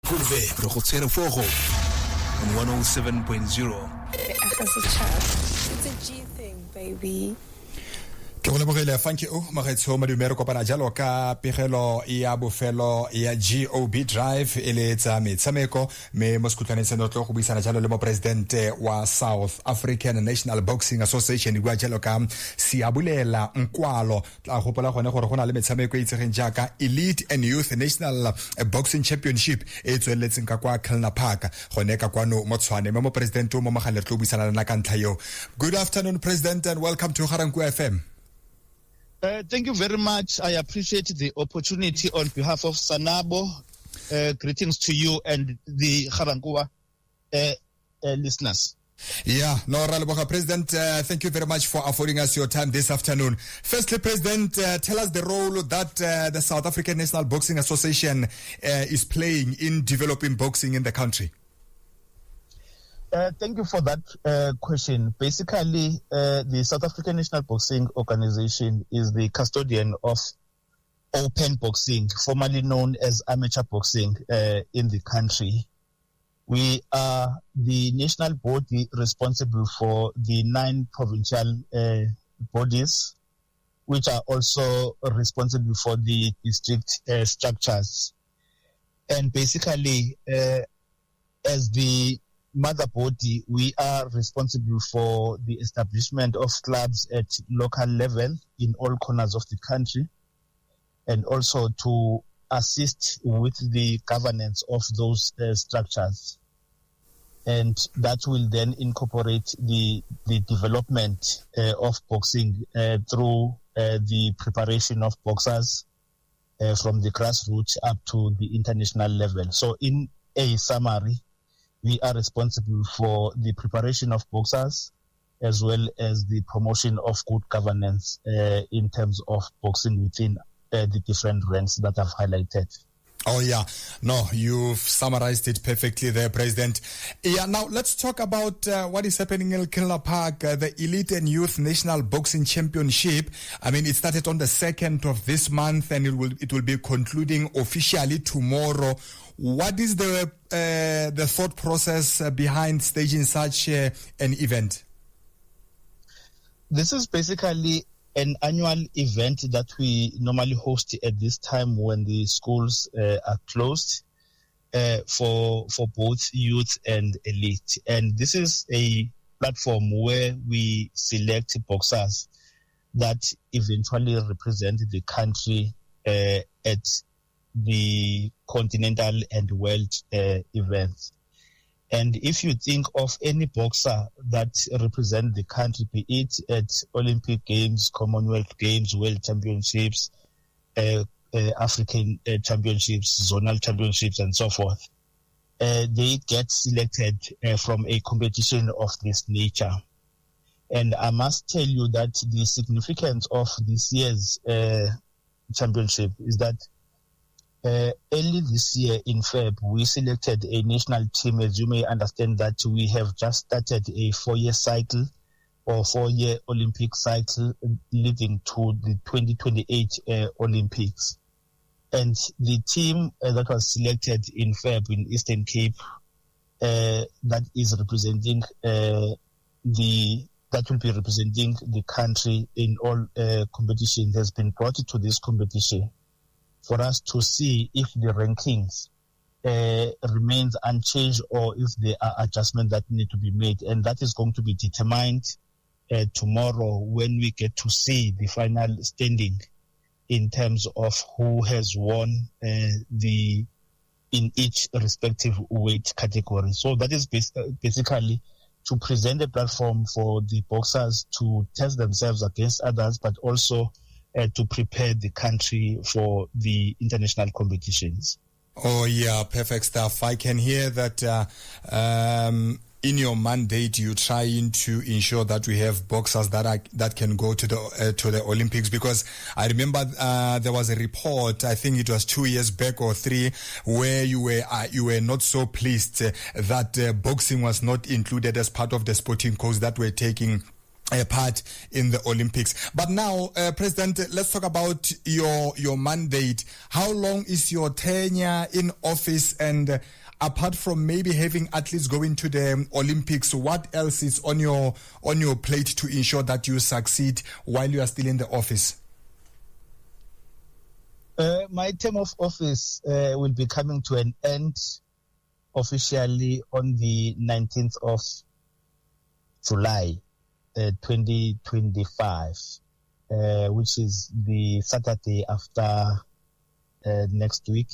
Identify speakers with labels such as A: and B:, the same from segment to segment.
A: Kulve, Rokotsere Fogo on 107.0.
B: It's a G thing, baby.
C: Ke go lebogile thank you magaetsho madumero kopana jalo ka pegelo ya bofelo ya GOB drive ele tsa metshameko me mo skutlane tseno tlo go buisana jalo le mo president wa South African National Boxing Association bua jalo ka Siyabulela Mkwalo tla gopola gone gore gona le metshameko e itsegeng jaaka Elite and Youth National Boxing Championship e tsweletseng ka kwa Kelna Park gone ka kwano mo Tshwane mo president mo magale tlo buisana na ka ntla yo. Good afternoon President and welcome to Ga-Rankuwa FM.
D: Thank you very much. I appreciate the opportunity on behalf of Sanabo. Greetings to you and the Ga-Rankuwa listeners.
C: Yeah, no, Raleboga, President, thank you very much for affording us your time this afternoon. Firstly, President, tell us the role that the South African National Boxing Association is playing in developing boxing in the country.
D: Thank you for that question. Basically, the South African National Boxing Organization is the custodian of open boxing, formerly known as amateur boxing in the country. We are the national body responsible for the 9 provincial bodies, which are also responsible for the district structures. And basically, as the mother body, we are responsible for the establishment of clubs at local level in all corners of the country, and also to assist with the governance of those structures. And that will then incorporate the development of boxing through the preparation of boxers from the grassroots up to the international level. So in a summary, we are responsible for the preparation of boxers as well as the promotion of good governance in terms of boxing within the different ranks that I've highlighted.
C: Oh, yeah. No, you've summarized it perfectly there, President. Yeah, now let's talk about what is happening in Kelna Park, the Elite and Youth National Boxing Championship. I mean, it started on the 2nd of this month and it will be concluding officially tomorrow. What is the thought process behind staging such an event?
D: This is basically an annual event that we normally host at this time when the schools are closed for both youth and elite. And this is a platform where we select boxers that eventually represent the country at the continental and world events. And if you think of any boxer that represent the country, be it at Olympic Games, Commonwealth Games, World Championships, African Championships, Zonal Championships, and so forth, they get selected from a competition of this nature. And I must tell you that the significance of this year's championship is that early this year in Feb, we selected a national team. As you may understand that we have just started a 4-year cycle or 4-year Olympic cycle leading to the 2028 Olympics. And the team that was selected in Feb in Eastern Cape that is representing that will be representing the country in all competitions has been brought to this competition for us to see if the rankings remains unchanged or if there are adjustments that need to be made. And that is going to be determined tomorrow when we get to see the final standing in terms of who has won in each respective weight category. So that is basically to present a platform for the boxers to test themselves against others, but also to prepare the country for the international competitions.
C: Oh, yeah, perfect stuff. I can hear that in your mandate, you're trying to ensure that we have boxers that can go to the Olympics, because I remember there was a report, I think it was 2 years back or 3, where you were not so pleased that boxing was not included as part of the sporting course that we're taking part in the Olympics. But now, President, let's talk about your mandate. How long is your tenure in office? And apart from maybe having athletes going to the Olympics, what else is on your plate to ensure that you succeed while you are still in the office?
D: My term of office will be coming to an end officially on the 19th of July 2025, which is the Saturday after next week,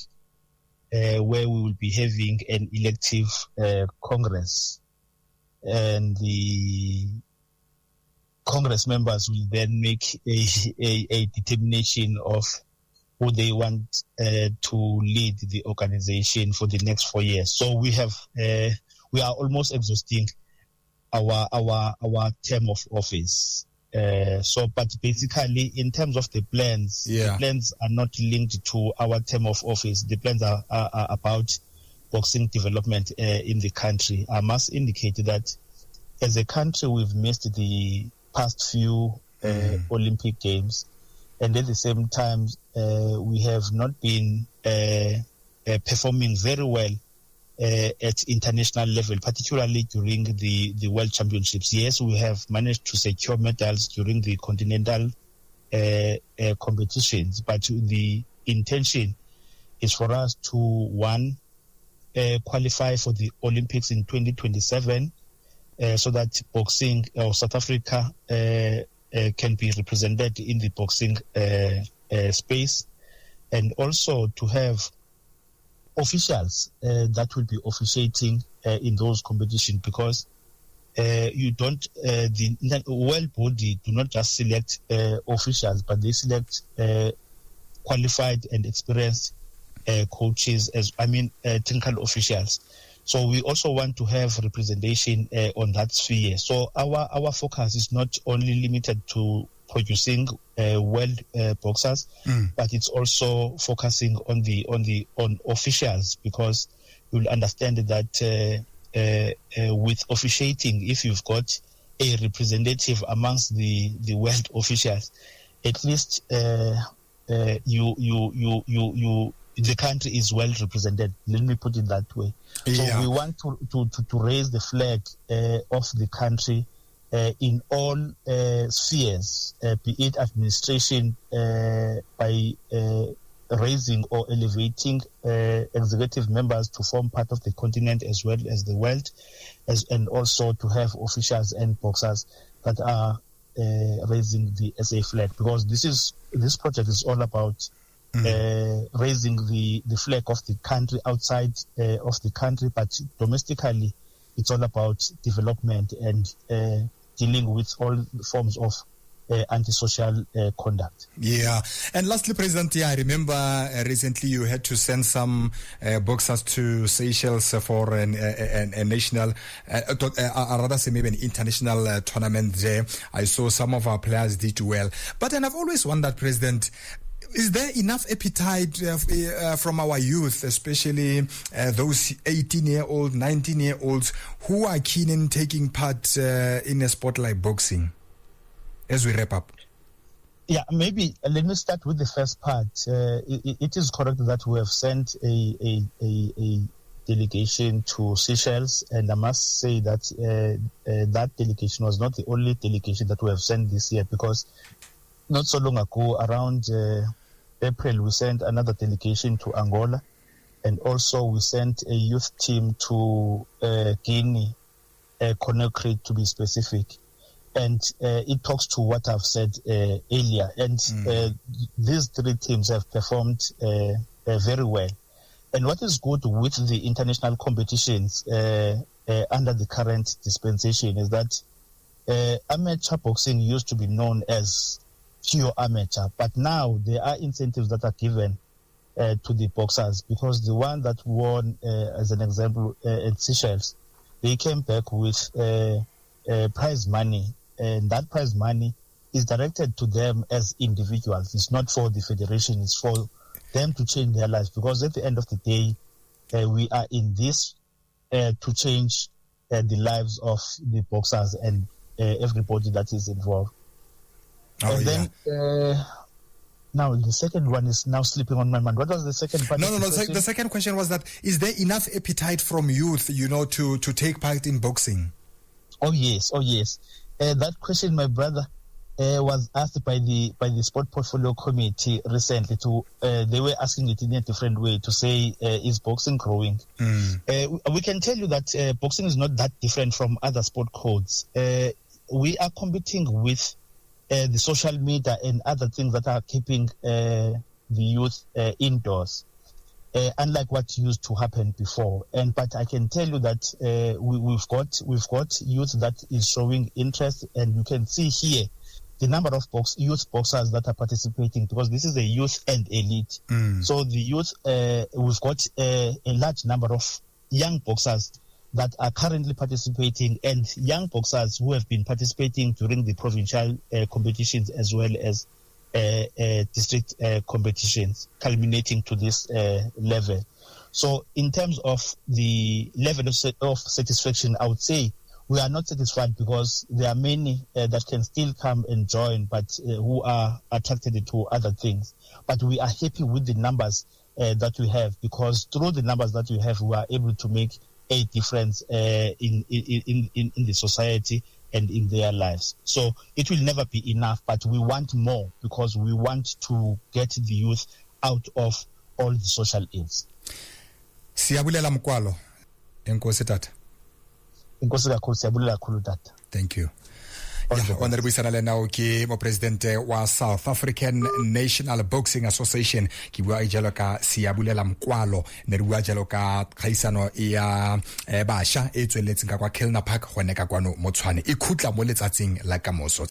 D: where we will be having an elective Congress. And the Congress members will then make a determination of who they want to lead the organization for the next 4 years. So we are almost exhausting our term of office. But basically, in terms of the plans, the plans are not linked to our term of office. The plans are about boxing development in the country. I must indicate that as a country, we've missed the past few Olympic Games. And at the same time, we have not been performing very well at international level, particularly during the World Championships. Yes, we have managed to secure medals during the continental competitions, but the intention is for us to, one, qualify for the Olympics in 2027 so that boxing or South Africa can be represented in the boxing space, and also to have officials that will be officiating in those competitions, because you don't the world body do not just select officials, but they select qualified and experienced coaches, technical officials. So we also want to have representation on that sphere. So our focus is not only limited to producing world boxers, but it's also focusing on officials, because you'll understand that with officiating, if you've got a representative amongst the world officials, at least the country is well represented. Let me put it that way. So we want to raise the flag of the country in all spheres, be it administration, by raising or elevating executive members to form part of the continent as well as the world, and also to have officials and boxers that are raising the SA flag, because this project is all about raising the flag of the country outside of the country, but domestically it's all about development and dealing with all forms of antisocial conduct. Yeah.
C: And lastly, President, I remember recently you had to send some boxers to Seychelles for a national, rather say maybe an international tournament there. I saw some of our players did well. But then I've always wondered, President, is there enough appetite from our youth, especially those 18-year-old, 19-year-olds who are keen in taking part in a sport like boxing? As we wrap up.
D: Yeah, maybe let me start with the first part. It is correct that we have sent a delegation to Seychelles, and I must say that that delegation was not the only delegation that we have sent this year, because not so long ago, around April, we sent another delegation to Angola, and also we sent a youth team to Guinea, Conakry to be specific. And it talks to what I've said earlier. And these three teams have performed very well. And what is good with the international competitions under the current dispensation is that amateur boxing used to be known as pure amateur, but now there are incentives that are given to the boxers, because the one that won, as an example, at Seychelles, they came back with prize money. And that prize money is directed to them as individuals. It's not for the federation. It's for them to change their lives. Because at the end of the day, we are in this to change the lives of the boxers and everybody that is involved.
C: Oh,
D: and then now the second one is now slipping on my mind. What was the second part?
C: No. The second question was that, is there enough appetite from youth, to take part in boxing?
D: Oh yes. That question, my brother, was asked by the Sport Portfolio Committee recently. They were asking it in a different way to say, is boxing growing? We can tell you that boxing is not that different from other sport codes. We are competing with the social media and other things that are keeping the youth indoors, unlike what used to happen before. But I can tell you that we've got youth that is showing interest, and you can see here the number of youth boxers that are participating, because this is a youth and elite. So the youth, we've got a large number of young boxers that are currently participating, and young boxers who have been participating during the provincial competitions as well as district competitions, culminating to this level. So in terms of the level of satisfaction, I would say we are not satisfied, because there are many that can still come and join, but who are attracted to other things. But we are happy with the numbers that we have, because through the numbers that we have, we are able to make a difference in the society and in their lives. So it will never be enough, but we want more, because we want to get the youth out of all the social ills.
C: Siyabulela Mkwalo, enkosi tata.
D: Enkosi kakhulu, siyabulela kakhulu tata.
C: Thank you. Ona re buisana le nao ke mopresidente wa South African National Boxing Association, ke bua jalo ka Siyabulela Mkwalo, ne re bua jalo ka khaisano ya basha e tsweletseng ka kwa Kelna Park gone ka kwano mo Tshwane e khutla mo letsatsing la kamoso.